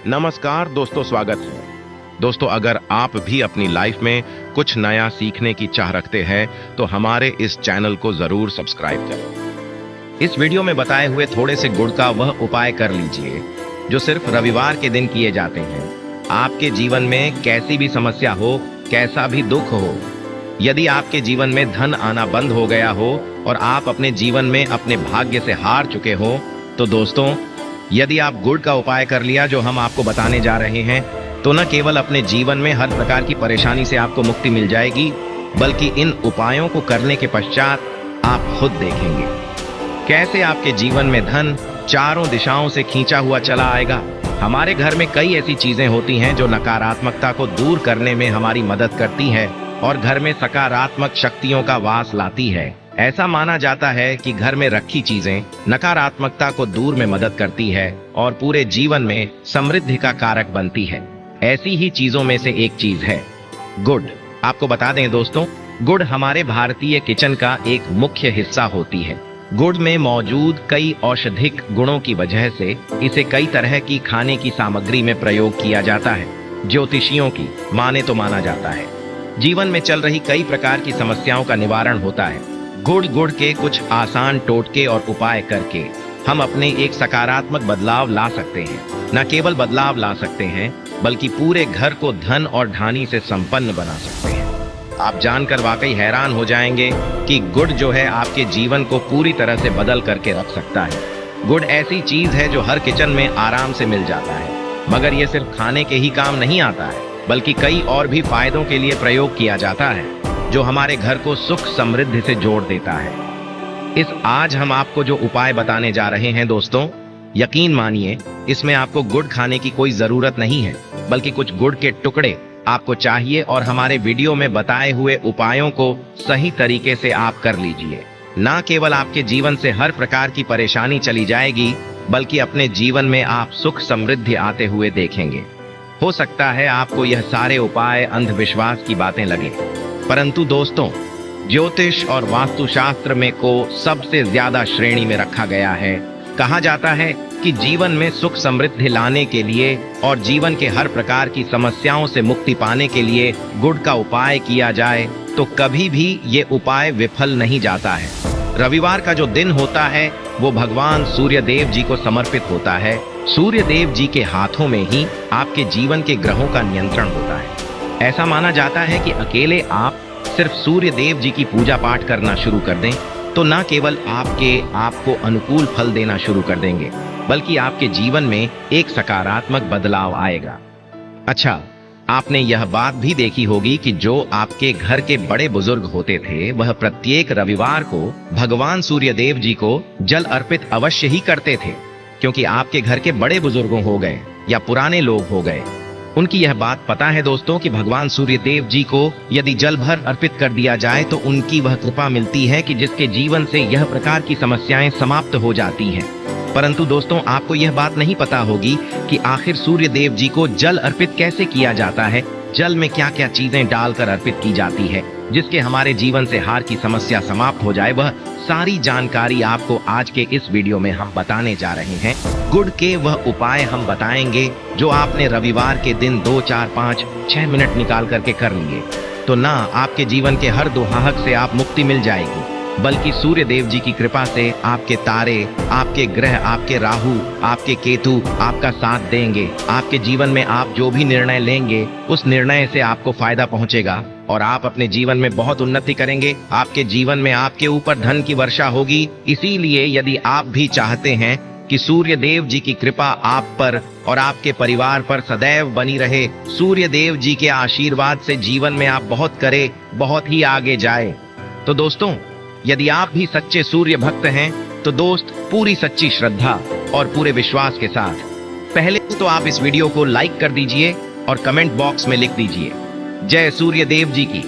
नमस्कार दोस्तों, स्वागत है। दोस्तों, अगर आप भी अपनी लाइफ में कुछ नया सीखने की चाह रखते हैं तो हमारे इस चैनल को जरूर सब्सक्राइब करें। इस वीडियो में बताए हुए थोड़े से गुड़ का वह उपाय कर लीजिए जो सिर्फ रविवार के दिन किए जाते हैं। आपके जीवन में कैसी भी समस्या हो, कैसा भी दुख हो, यदि आपके जीवन में धन आना बंद हो गया हो और आप अपने जीवन में अपने भाग्य से हार चुके हो, तो दोस्तों, यदि आप गुड़ का उपाय कर लिया जो हम आपको बताने जा रहे हैं, तो न केवल अपने जीवन में हर प्रकार की परेशानी से आपको मुक्ति मिल जाएगी, बल्कि इन उपायों को करने के पश्चात आप खुद देखेंगे कैसे आपके जीवन में धन चारों दिशाओं से खींचा हुआ चला आएगा। हमारे घर में कई ऐसी चीजें होती हैं जो नकारात्मकता को दूर करने में हमारी मदद करती है और घर में सकारात्मक शक्तियों का वास लाती है। ऐसा माना जाता है कि घर में रखी चीजें नकारात्मकता को दूर में मदद करती है और पूरे जीवन में समृद्धि का कारक बनती है। ऐसी ही चीजों में से एक चीज है गुड़। आपको बता दें दोस्तों, गुड़ हमारे भारतीय किचन का एक मुख्य हिस्सा होती है। गुड़ में मौजूद कई औषधिक गुणों की वजह से इसे कई तरह की खाने की सामग्री में प्रयोग किया जाता है। ज्योतिषियों की माने तो माना जाता है जीवन में चल रही कई प्रकार की समस्याओं का निवारण होता है। गुड़ के कुछ आसान टोटके और उपाय करके हम अपने एक सकारात्मक बदलाव ला सकते हैं। न केवल बदलाव ला सकते हैं, बल्कि पूरे घर को धन और ढानी से संपन्न बना सकते हैं। आप जानकर वाकई हैरान हो जाएंगे कि गुड़ जो है आपके जीवन को पूरी तरह से बदल करके रख सकता है। गुड़ ऐसी चीज है जो हर किचन में आराम से मिल जाता है, मगर ये सिर्फ खाने के ही काम नहीं आता है, बल्कि कई और भी फायदों के लिए प्रयोग किया जाता है जो हमारे घर को सुख समृद्धि से जोड़ देता है। आज हम आपको जो उपाय बताने जा रहे हैं दोस्तों, यकीन मानिए इसमें आपको गुड़ खाने की कोई जरूरत नहीं है, बल्कि कुछ गुड़ के टुकड़े आपको चाहिए और हमारे वीडियो में बताए हुए उपायों को सही तरीके से आप कर लीजिए। ना केवल आपके जीवन से हर प्रकार की परेशानी चली जाएगी, बल्कि अपने जीवन में आप सुख समृद्धि आते हुए देखेंगे। हो सकता है आपको यह सारे उपाय अंधविश्वास की बातें लगे, परंतु दोस्तों, ज्योतिष और वास्तुशास्त्र में को सबसे ज्यादा श्रेणी में रखा गया है। कहा जाता है कि जीवन में सुख समृद्धि लाने के लिए और जीवन के हर प्रकार की समस्याओं से मुक्ति पाने के लिए गुड़ का उपाय किया जाए तो कभी भी ये उपाय विफल नहीं जाता है। रविवार का जो दिन होता है वो भगवान सूर्य देव जी को समर्पित होता है। सूर्य देव जी के हाथों में ही आपके जीवन के ग्रहों का नियंत्रण होता है। ऐसा माना जाता है कि अकेले आप सिर्फ सूर्य देव जी की पूजा पाठ करना शुरू कर दें तो न केवल आपको अनुकूल फल देना शुरू कर देंगे, बल्कि आपके जीवन में एक सकारात्मक बदलाव आएगा। अच्छा, आपने यह बात भी देखी होगी कि जो आपके घर के बड़े बुजुर्ग होते थे, वह प्रत्येक रविवार को भगवान सूर्य देव जी को जल अर्पित अवश्य ही करते थे, क्योंकि आपके घर के बड़े बुजुर्गों हो गए या पुराने लोग हो गए, उनकी यह बात पता है दोस्तों कि भगवान सूर्य देव जी को यदि जल भर अर्पित कर दिया जाए तो उनकी वह कृपा मिलती है कि जिसके जीवन से यह प्रकार की समस्याएं समाप्त हो जाती हैं। परंतु दोस्तों, आपको यह बात नहीं पता होगी कि आखिर सूर्य देव जी को जल अर्पित कैसे किया जाता है। जल में क्या क्या चीजें डालकर अर्पित की जाती है जिसके हमारे जीवन से हार की समस्या समाप्त हो जाए, वह सारी जानकारी आपको आज के इस वीडियो में हम बताने जा रहे हैं। गुड़ के वह उपाय हम बताएंगे जो आपने रविवार के दिन 2, 4, 5, 6 मिनट निकाल करके कर लिए तो ना आपके जीवन के हर दुहाक से आप मुक्ति मिल जाएगी, बल्कि सूर्य देव जी की कृपा से आपके तारे, आपके ग्रह, आपके राहु, आपके केतु आपका साथ देंगे। आपके जीवन में आप जो भी निर्णय लेंगे उस निर्णय से आपको फायदा पहुंचेगा और आप अपने जीवन में बहुत उन्नति करेंगे। आपके जीवन में आपके ऊपर धन की वर्षा होगी। इसीलिए यदि आप भी चाहते हैं कि सूर्य देव जी की कृपा आप पर और आपके परिवार पर सदैव बनी रहे, सूर्य देव जी के आशीर्वाद से जीवन में आप बहुत करें, बहुत ही आगे जाए, तो दोस्तों, यदि आप भी सच्चे सूर्य भक्त हैं तो दोस्त, पूरी सच्ची श्रद्धा और पूरे विश्वास के साथ पहले तो आप इस वीडियो को लाइक कर दीजिए और कमेंट बॉक्स में लिख दीजिए जय सूर्य देव जी की।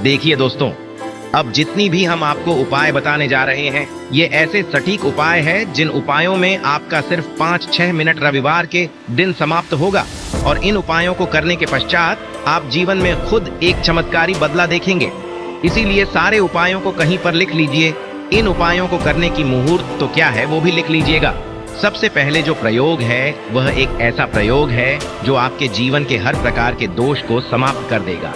देखिए दोस्तों, अब जितनी भी हम आपको उपाय बताने जा रहे हैं, ये ऐसे सटीक उपाय हैं जिन उपायों में आपका सिर्फ 5-6 मिनट रविवार के दिन समाप्त होगा और इन उपायों को करने के पश्चात आप जीवन में खुद एक चमत्कारी बदला देखेंगे। इसीलिए सारे उपायों को कहीं पर लिख लीजिए। इन उपायों को करने की मुहूर्त तो क्या है वो भी लिख लीजिएगा। सबसे पहले जो प्रयोग है वह एक ऐसा प्रयोग है जो आपके जीवन के हर प्रकार के दोष को समाप्त कर देगा।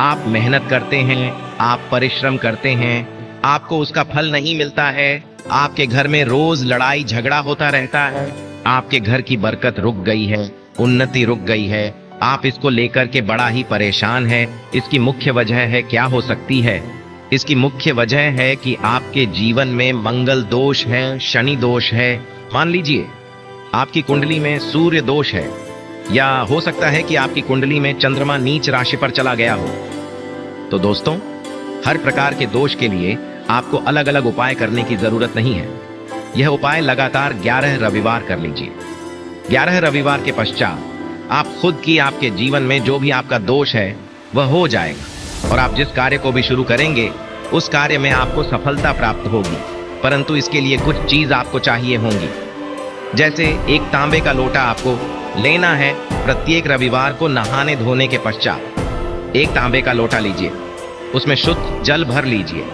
आप मेहनत करते हैं, आप परिश्रम करते हैं, आपको उसका फल नहीं मिलता है, आपके घर में रोज लड़ाई झगड़ा होता रहता है, आपके घर की बरकत रुक गई है, उन्नति रुक गई है, आप इसको लेकर के बड़ा ही परेशान हैं। इसकी मुख्य वजह है, क्या हो सकती है? इसकी मुख्य वजह है कि आपके जीवन में मंगल दोष है, शनि दोष है। मान लीजिए आपकी कुंडली में सूर्य दोष है, या हो सकता है कि आपकी कुंडली में चंद्रमा नीच राशि पर चला गया हो। तो दोस्तों, हर प्रकार के दोष के लिए आपको अलग अलग उपाय करने की जरूरत नहीं है। यह उपाय लगातार 11 रविवार कर लीजिए। 11 रविवार के पश्चात आप खुद की आपके जीवन में जो भी आपका दोष है वह हो जाएगा, और आप जिस कार्य को भी शुरू करेंगे उस कार्य में आपको सफलता प्राप्त होगी। परंतु इसके लिए कुछ चीज आपको चाहिए होंगी। जैसे एक तांबे का लोटा आपको लेना है। प्रत्येक रविवार को नहाने धोने के पश्चात एक तांबे का लोटा लीजिए, उसमें शुद्ध जल भर लीजिए,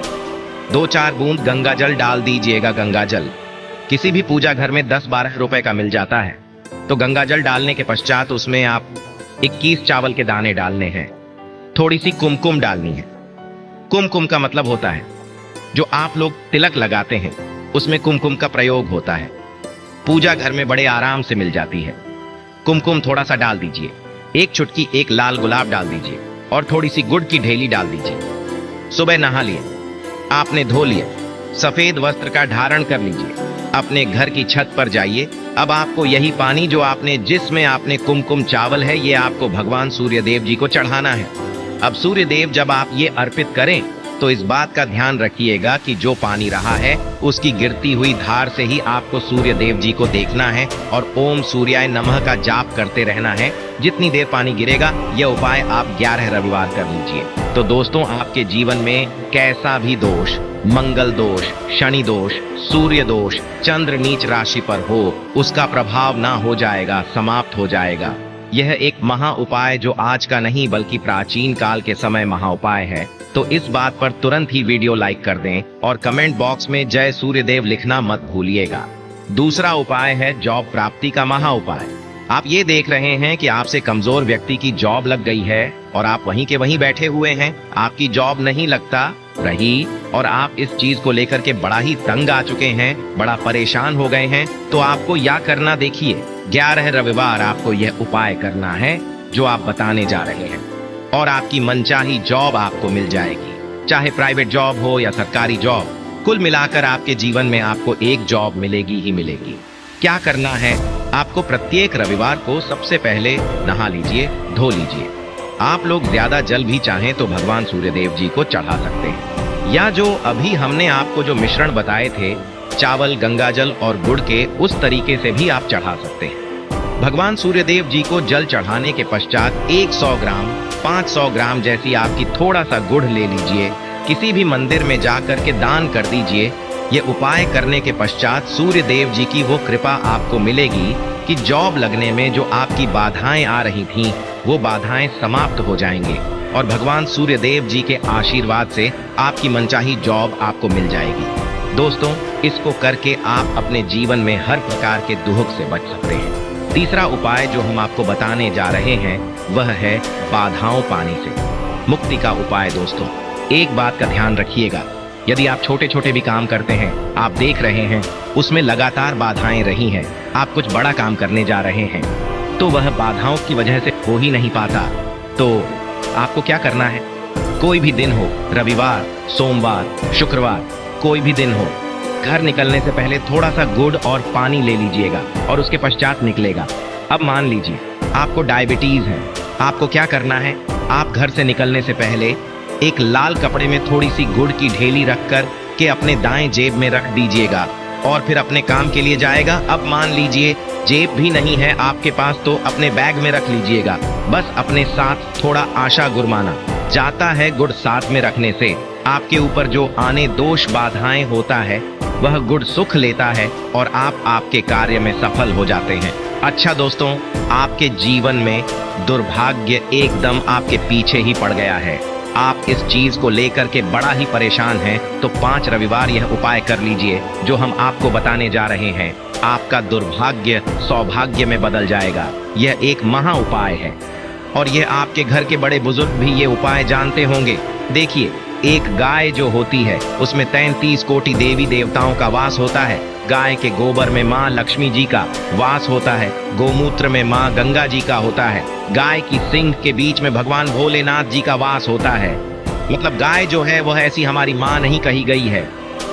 2-4 बूंद गंगा जल डाल दीजिएगा। गंगा जल किसी भी पूजा घर में 10-12 रुपए का मिल जाता है। तो गंगा जल डालने के पश्चात उसमें आप 21 चावल के दाने डालने हैं। थोड़ी सी कुमकुम डालनी है। कुमकुम का मतलब होता है जो आप लोग तिलक लगाते हैं, उसमें कुमकुम का प्रयोग होता है। पूजा घर में बड़े आराम से मिल जाती है। कुमकुम थोड़ा सा डाल दीजिए। एक चुटकी एक लाल गुलाब डाल दीजिए और थोड़ी सी गुड़ की ढेली डाल दीजिए। सुबह नहा लिए, आपने धो लिए, सफेद वस्त्र का धारण कर लीजिए, अपने घर की छत पर जाइए। अब आपको यही पानी जो आपने जिसमें आपने कुमकुम चावल है, ये आपको भगवान सूर्य देव जी को चढ़ाना है। अब सूर्य देव जब आप ये अर्पित करें तो इस बात का ध्यान रखिएगा कि जो पानी रहा है उसकी गिरती हुई धार से ही आपको सूर्य देव जी को देखना है और ओम सूर्याय नमः का जाप करते रहना है। जितनी देर पानी गिरेगा, यह उपाय आप 11 रविवार कर लीजिए। तो दोस्तों, आपके जीवन में कैसा भी दोष, मंगल दोष, शनि दोष, सूर्य दोष, चंद्र नीच राशि पर हो, उसका प्रभाव ना हो जाएगा, समाप्त हो जाएगा। यह एक महा उपाय जो आज का नहीं बल्कि प्राचीन काल के समय महा उपाय है। तो इस बात पर तुरंत ही वीडियो लाइक कर दें और कमेंट बॉक्स में जय सूर्यदेव लिखना मत भूलिएगा। दूसरा उपाय है जॉब प्राप्ति का महा उपाय। आप ये देख रहे हैं कि आपसे कमजोर व्यक्ति की जॉब लग गई है और आप वहीं के वहीं बैठे हुए हैं, आपकी जॉब नहीं लगता रही और आप इस चीज को लेकर के बड़ा ही तंग आ चुके हैं, बड़ा परेशान हो गए हैं। तो आपको यह करना, देखिए 11 रविवार आपको यह उपाय करना है जो आप बताने जा रहे हैं, और आपकी मनचाही जॉब आपको मिल जाएगी। चाहे प्राइवेट जॉब हो या सरकारी जॉब, कुल मिलाकर आपके जीवन में आपको एक जॉब मिलेगी ही मिलेगी। क्या करना है? आपको प्रत्येक रविवार को सबसे पहले नहा लीजिए, धो लीजिए। आप लोग ज्यादा जल भी चाहें तो भगवान सूर्यदेव जी को चढ़ा सकते हैं, या जो अभी हमने आपको जो मिश्रण बताए थे, चावल, गंगाजल और गुड़ के, उस तरीके से भी आप चढ़ा सकते हैं। भगवान सूर्यदेव जी को जल चढ़ाने के पश्चात 100 ग्राम, 500 ग्राम जैसी आपकी थोड़ा सा गुड़ ले लीजिए, किसी भी मंदिर में जाकर के दान कर दीजिए। ये उपाय करने के पश्चात सूर्य देव जी की वो कृपा आपको मिलेगी कि जॉब लगने में जो आपकी बाधाएं आ रही थीं, वो बाधाएं समाप्त हो जाएंगे और भगवान सूर्य देव जी के आशीर्वाद से आपकी मनचाही जॉब आपको मिल जाएगी। दोस्तों, इसको करके आप अपने जीवन में हर प्रकार के दुख से बच सकते हैं। तीसरा उपाय जो हम आपको बताने जा रहे हैं वह है बाधाओं पानी से मुक्ति का उपाय। दोस्तों, एक बात का ध्यान रखिएगा, यदि आप छोटे छोटे भी काम करते हैं, आप देख रहे हैं उसमें लगातार बाधाएं रही हैं, आप कुछ बड़ा काम करने जा रहे हैं तो वह बाधाओं की वजह से हो ही नहीं पाता, तो आपको क्या करना है? कोई भी दिन हो, रविवार, सोमवार, शुक्रवार, कोई भी दिन हो, घर निकलने से पहले थोड़ा सा गुड़ और पानी ले लीजिएगा और उसके पश्चात निकलेगा। अब मान लीजिए आपको डायबिटीज है, आपको क्या करना है? आप घर से निकलने से पहले एक लाल कपड़े में थोड़ी सी गुड़ की ढेली रखकर के अपने दाएं जेब में रख दीजिएगा और फिर अपने काम के लिए जाएगा। अब मान लीजिए जेब भी नहीं है आपके पास, तो अपने बैग में रख लीजिएगा। बस अपने साथ थोड़ा आशा गुरमाना जाता है। गुड़ साथ में रखने से आपके ऊपर जो आने दोष बाधाएं होता है वह गुड़ सुख लेता है और आप आपके कार्य में सफल हो जाते हैं। अच्छा दोस्तों, आपके जीवन में दुर्भाग्य एकदम आपके पीछे ही पड़ गया है, आप इस चीज को लेकर के बड़ा ही परेशान हैं, तो 5 रविवार यह उपाय कर लीजिए जो हम आपको बताने जा रहे हैं। आपका दुर्भाग्य सौभाग्य में बदल जाएगा। यह एक महा उपाय है और यह आपके घर के बड़े बुजुर्ग भी ये उपाय जानते होंगे। देखिए, एक गाय जो होती है उसमें 33 कोटि देवी देवताओं का वास होता है। गाय के गोबर में माँ लक्ष्मी जी का वास होता है, गोमूत्र में माँ गंगा जी का होता है, गाय की सींग के बीच में भगवान भोलेनाथ जी का वास होता है। मतलब गाय जो है वह ऐसी हमारी माँ नहीं कही गई है।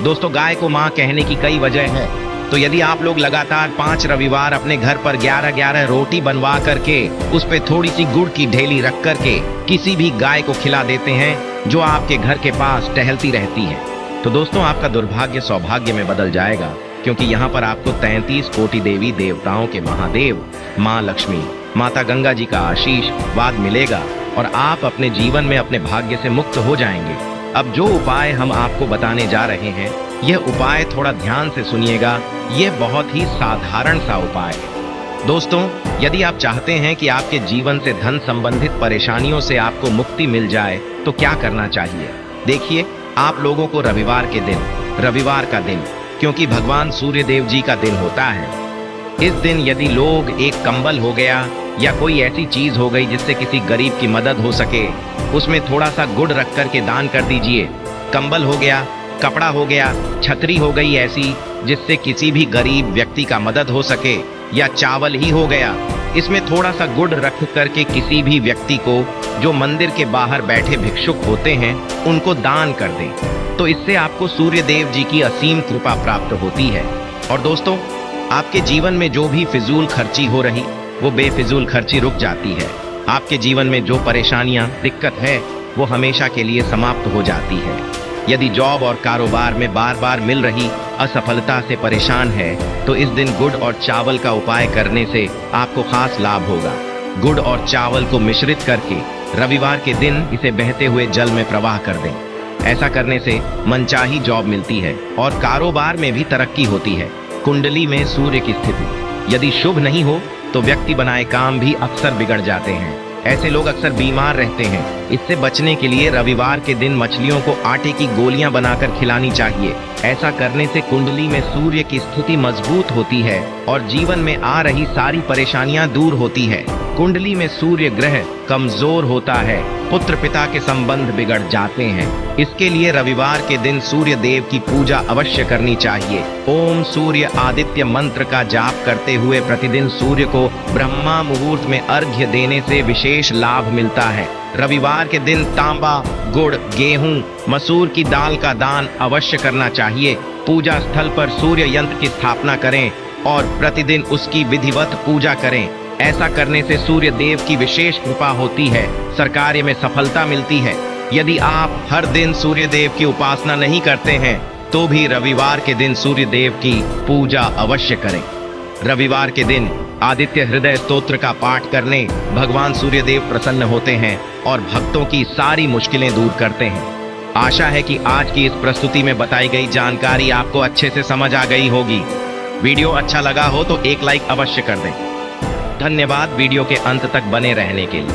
दोस्तों, गाय को माँ कहने की कई वजह है। तो यदि आप लोग लगातार 5 रविवार अपने घर पर 11-11 रोटी बनवा करके उस पे थोड़ी सी गुड़ की ढेली रख करके किसी भी गाय को खिला देते हैं जो आपके घर के पास टहलती रहती है, तो दोस्तों आपका दुर्भाग्य सौभाग्य में बदल जाएगा, क्योंकि यहाँ पर आपको 33 कोटि देवी देवताओं के महादेव माँ लक्ष्मी, माता गंगा जी का आशीर्वाद मिलेगा और आप अपने जीवन में अपने भाग्य से मुक्त हो जाएंगे। अब जो उपाय हम आपको बताने जा रहे हैं, यह उपाय थोड़ा ध्यान से सुनिएगा। यह बहुत ही साधारण सा उपाय है। दोस्तों, यदि आप चाहते हैं कि आपके जीवन से धन संबंधित परेशानियों से आपको मुक्ति मिल जाए तो क्या करना चाहिए? देखिए, आप लोगों को रविवार का दिन, क्योंकि भगवान सूर्य देव जी का दिन होता है, इस दिन यदि लोग एक कंबल हो गया या कोई ऐसी चीज हो गई जिससे किसी गरीब की मदद हो सके, उसमें थोड़ा सा गुड़ रख करके दान कर दीजिए। कंबल हो गया, कपड़ा हो गया, छतरी हो गई ऐसी जिससे किसी भी गरीब व्यक्ति का मदद हो सके, या चावल ही हो गया, इसमें थोड़ा सा गुड़ रख करके किसी भी व्यक्ति को जो मंदिर के बाहर बैठे भिक्षुक होते हैं उनको दान कर दें, तो इससे आपको सूर्य देव जी की असीम कृपा प्राप्त होती है। और दोस्तों, आपके जीवन में जो भी फिजूल खर्ची हो रही वो बेफिजूल खर्ची रुक जाती है। आपके जीवन में जो परेशानियां दिक्कत है वो हमेशा के लिए समाप्त हो जाती है। यदि जॉब और कारोबार में बार बार मिल रही असफलता से परेशान है तो इस दिन गुड़ और चावल का उपाय करने से आपको खास लाभ होगा। गुड़ और चावल को मिश्रित करके रविवार के दिन इसे बहते हुए जल में प्रवाह कर दें। ऐसा करने से मनचाही जॉब मिलती है और कारोबार में भी तरक्की होती है। कुंडली में सूर्य की स्थिति यदि शुभ नहीं हो तो व्यक्ति बनाए काम भी अक्सर बिगड़ जाते हैं। ऐसे लोग अक्सर बीमार रहते हैं। इससे बचने के लिए रविवार के दिन मछलियों को आटे की गोलियां बनाकर खिलानी चाहिए। ऐसा करने से कुंडली में सूर्य की स्थिति मजबूत होती है और जीवन में आ रही सारी परेशानियां दूर होती है। कुंडली में सूर्य ग्रह कमजोर होता है, पुत्र पिता के संबंध बिगड़ जाते हैं। इसके लिए रविवार के दिन सूर्य देव की पूजा अवश्य करनी चाहिए। ओम सूर्य आदित्य मंत्र का जाप करते हुए प्रतिदिन सूर्य को ब्रह्मा मुहूर्त में अर्घ्य देने से विशेष लाभ मिलता है। रविवार के दिन तांबा, गुड़, गेहूं, मसूर की दाल का दान अवश्य करना चाहिए। पूजा स्थल पर सूर्य यंत्र की स्थापना करें और प्रतिदिन उसकी विधिवत पूजा करें। ऐसा करने से सूर्य देव की विशेष कृपा होती है, सरकार्य में सफलता मिलती है। यदि आप हर दिन सूर्य देव की उपासना नहीं करते हैं तो भी रविवार के दिन सूर्य देव की पूजा अवश्य करें। रविवार के दिन आदित्य हृदय स्तोत्र का पाठ करने भगवान सूर्य देव प्रसन्न होते हैं और भक्तों की सारी मुश्किलें दूर करते हैं। आशा है कि आज की इस प्रस्तुति में बताई गई जानकारी आपको अच्छे से समझ आ गई होगी। वीडियो अच्छा लगा हो तो एक लाइक अवश्य कर दें। धन्यवाद वीडियो के अंत तक बने रहने के लिए।